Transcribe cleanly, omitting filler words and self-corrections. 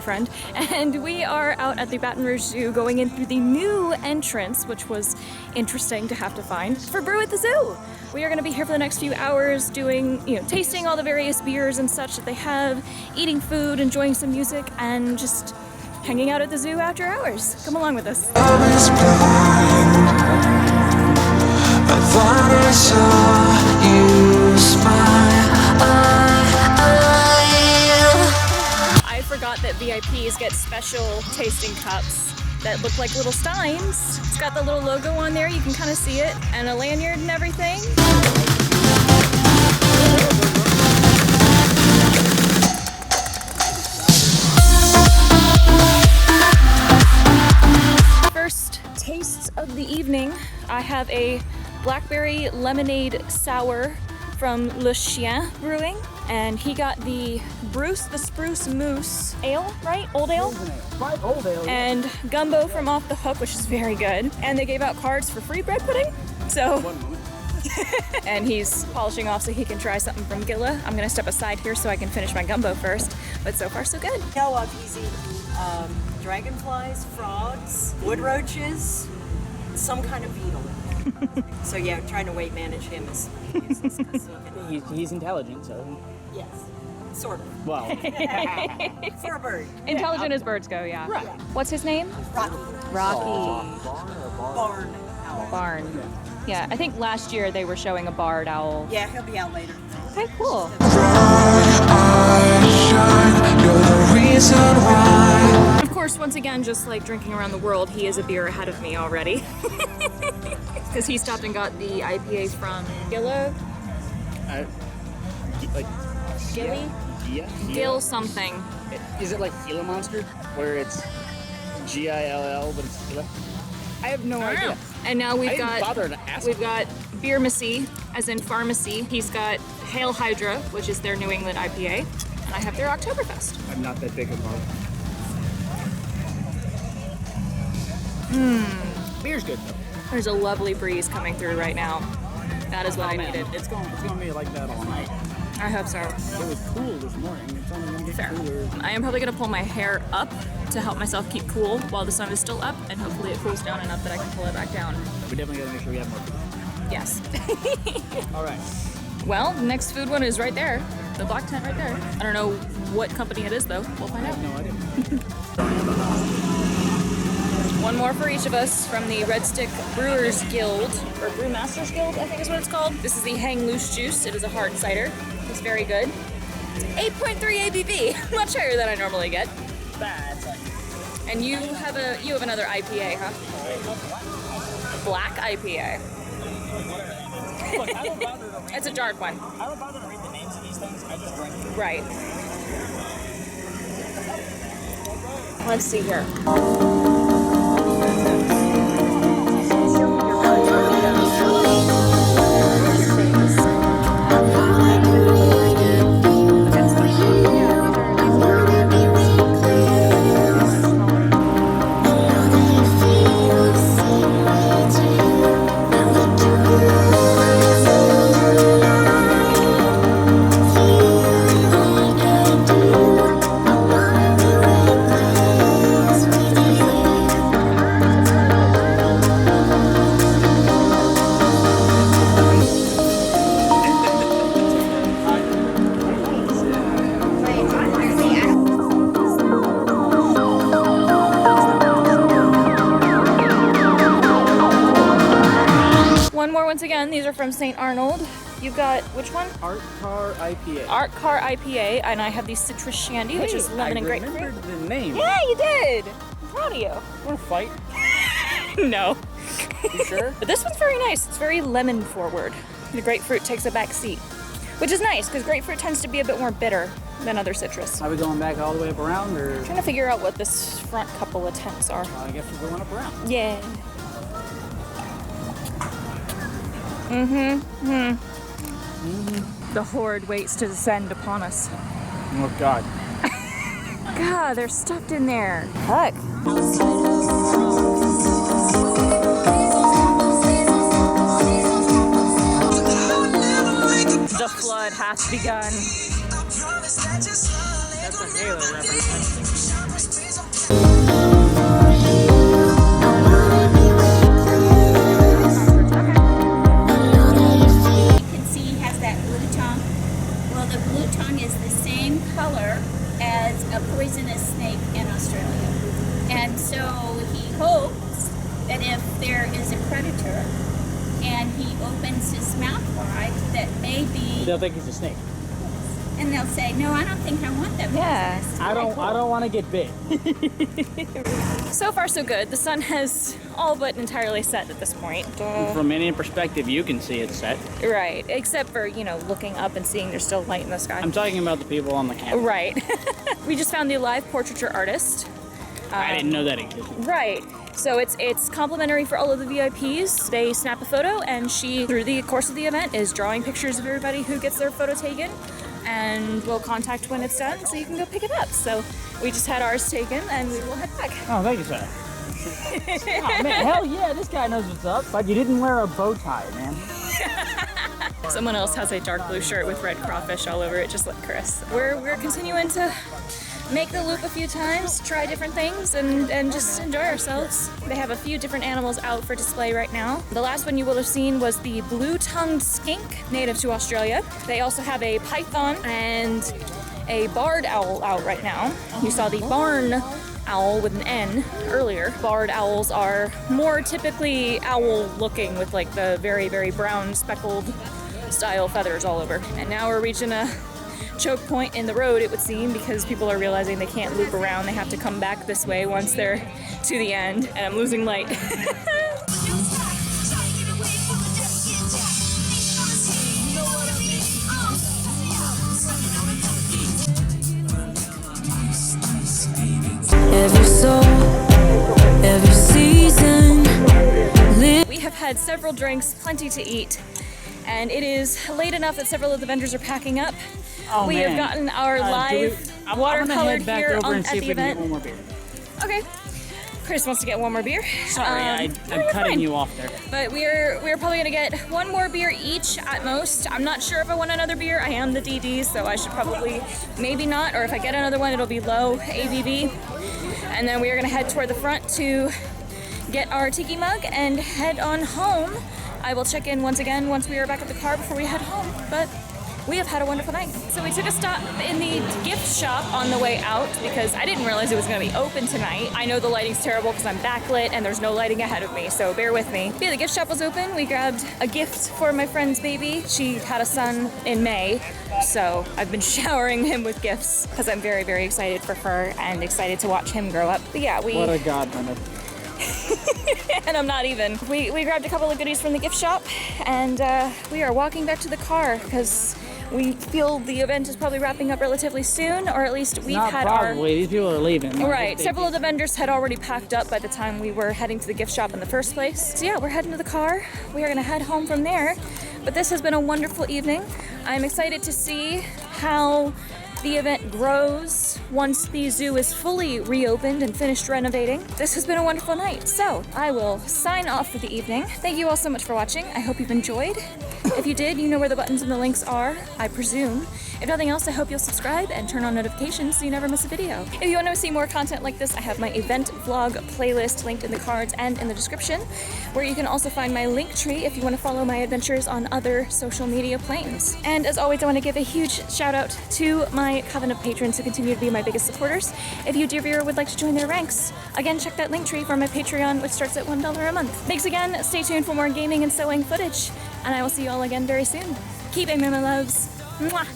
boyfriend, and we are out at the Baton Rouge Zoo going in through the new entrance, which was interesting to have to find, for Brew at the Zoo. We are going to be here for the next few hours doing, tasting all the various beers and such that they have, eating food, enjoying some music, and just hanging out at the zoo after hours. Come along with us. I thought I saw you smile. I forgot that VIPs get special tasting cups that look like little steins. It's got the little logo on there, you can kind of see it, and a lanyard and everything. First tastes of the evening, I have a blackberry lemonade sour from Le Chien Brewing, and he got the Spruce Moose Ale, right? Old Ale? Old ale. And gumbo from Off the Hook, which is very good. And they gave out cards for free bread pudding, so. And he's polishing off so he can try something from Gilla. I'm gonna step aside here so I can finish my gumbo first, but so far so good. He's eaten dragonflies, frogs, wood roaches, some kind of beetle. So yeah, trying to weight manage him is useless. He's intelligent, so. Yes, sort of. Well. For a bird. Intelligent as birds go, yeah. Right. What's his name? Rocky. Rocky. Barn owl. Barn. Yeah, I think last year they were showing a barred owl. Yeah, he'll be out later. Okay, cool. Of course, once again, just like drinking around the world, he is a beer ahead of me already. Because he stopped and got the IPA from Gilla. Like Gilly? Yeah. Gill something. Is it like Gila Monster, where it's Gill, but it's Gila? I have no idea. And now I didn't bother to ask. we've got Beermacy, as in pharmacy. He's got Hail Hydra, which is their New England IPA, and I have their Oktoberfest. I'm not that big of a. Beer's good though. There's a lovely breeze coming through right now. That is what I needed. It's gonna be like that all night. I hope so. It was cool this morning. It's only gonna get Fair. cooler. I am probably gonna pull my hair up to help myself keep cool while the sun is still up, and hopefully it cools down enough that I can pull it back down. We definitely gotta make sure we have more food. Yes. All right. Well, the next food one is right there. The black tent right there. I don't know what company it is though. We'll find out. No idea. One more for each of us from the Red Stick Brewers Guild, or Brewmasters Guild, I think is what it's called. This is the Hang Loose Juice. It is a hard cider. It's very good. It's 8.3 ABV, much higher than I normally get. That's like. And you have another IPA, huh? Black IPA. Look, I don't bother to read. It's a dark one. I don't bother to read the names of these things. I just drink them. Right. Let's see here. Once again, these are from St. Arnold. You've got, which one? Art Car IPA. Art Car IPA, and I have the Citrus Shandy, which is lemon and grapefruit. I remembered the name. Yeah, you did! I'm proud of you. Want to fight? No. You sure? But this one's very nice. It's very lemon forward. The grapefruit takes a back seat, which is nice, because grapefruit tends to be a bit more bitter than other citrus. Are we going back all the way up around, or? I'm trying to figure out what this front couple of tents are. I guess we're going up around. Yeah. The horde waits to descend upon us. Oh God. God, they're stuffed in there. Heck. The flood hath begun. That's a Halo reference. if there is a predator and he opens his mouth wide, that maybe, They'll think he's a snake. and they'll say, no, I don't think I want that. Yeah. I don't want to get bit. So far, so good. The sun has all but entirely set at this point. From any perspective you can see it's set. Right, except for, you know, looking up and seeing there's still light in the sky. I'm talking about the people on the camera. Right. We just found the live portraiture artist. I didn't know that existed. Right. So it's complimentary for all of the VIPs. They snap a photo, and she, through the course of the event, is drawing pictures of everybody who gets their photo taken, and we'll contact when it's done so you can go pick it up. So we just had ours taken, and we will head back. Oh, thank you, sir. Oh, man, hell yeah, this guy knows what's up. But you didn't wear a bow tie, man. Someone else has a dark blue shirt with red crawfish all over it, just like Chris. We're continuing to make the loop a few times, try different things, and just enjoy ourselves. They have a few different animals out for display right now. The last one you will have seen was the blue-tongued skink, native to Australia. They also have a python and a barred owl out right now. You saw the barn owl with an N earlier. Barred owls are more typically owl looking with like the very, very brown speckled style feathers all over. And now we're reaching a choke point in the road, it would seem, because people are realizing they can't loop around. They have to come back this way once they're to the end, and I'm losing light. Every soul, every season. We have had several drinks, plenty to eat, and it is late enough that several of the vendors are packing up. Oh, We man. have gotten our live I'm watercolored gonna head back here over and at see the if we can event. get one more beer. Okay. Chris wants to get one more beer. Sorry, I'm you're cutting fine. you off there. But we're probably gonna get one more beer each at most. I'm not sure if I want another beer. I am the DD, so I should probably maybe not. Or if I get another one, it'll be low ABV. And then we are gonna head toward the front to get our tiki mug and head on home. I will check in once again once we are back at the car before we head home. But we have had a wonderful night. So we took a stop in the gift shop on the way out because I didn't realize it was gonna be open tonight. I know the lighting's terrible because I'm backlit and there's no lighting ahead of me, so bear with me. But yeah, the gift shop was open. We grabbed a gift for my friend's baby. She had a son in May, so I've been showering him with gifts because I'm very, very excited for her and excited to watch him grow up. But yeah, What a godmother. and I'm not even. We grabbed a couple of goodies from the gift shop, and we are walking back to the car because we feel the event is probably wrapping up relatively soon, or at least we've Not had probably. These people are leaving. Right, several of the vendors had already packed up by the time we were heading to the gift shop in the first place. So yeah, we're heading to the car. We are gonna head home from there. But this has been a wonderful evening. I'm excited to see how the event grows once the zoo is fully reopened and finished renovating. This has been a wonderful night, so I will sign off for the evening. Thank you all so much for watching. I hope you've enjoyed. If you did, you know where the buttons and the links are, I presume. If nothing else, I hope you'll subscribe and turn on notifications so you never miss a video. If you want to see more content like this, I have my event vlog playlist linked in the cards and in the description, where you can also find my link tree if you want to follow my adventures on other social media planes. And as always, I want to give a huge shout out to my coven of patrons who continue to be my biggest supporters. If you, dear viewer, would like to join their ranks, again, check that link tree for my Patreon, which starts at $1 a month. Thanks again, stay tuned for more gaming and sewing footage, and I will see you all again very soon. Keep aiming, my loves. Mwah!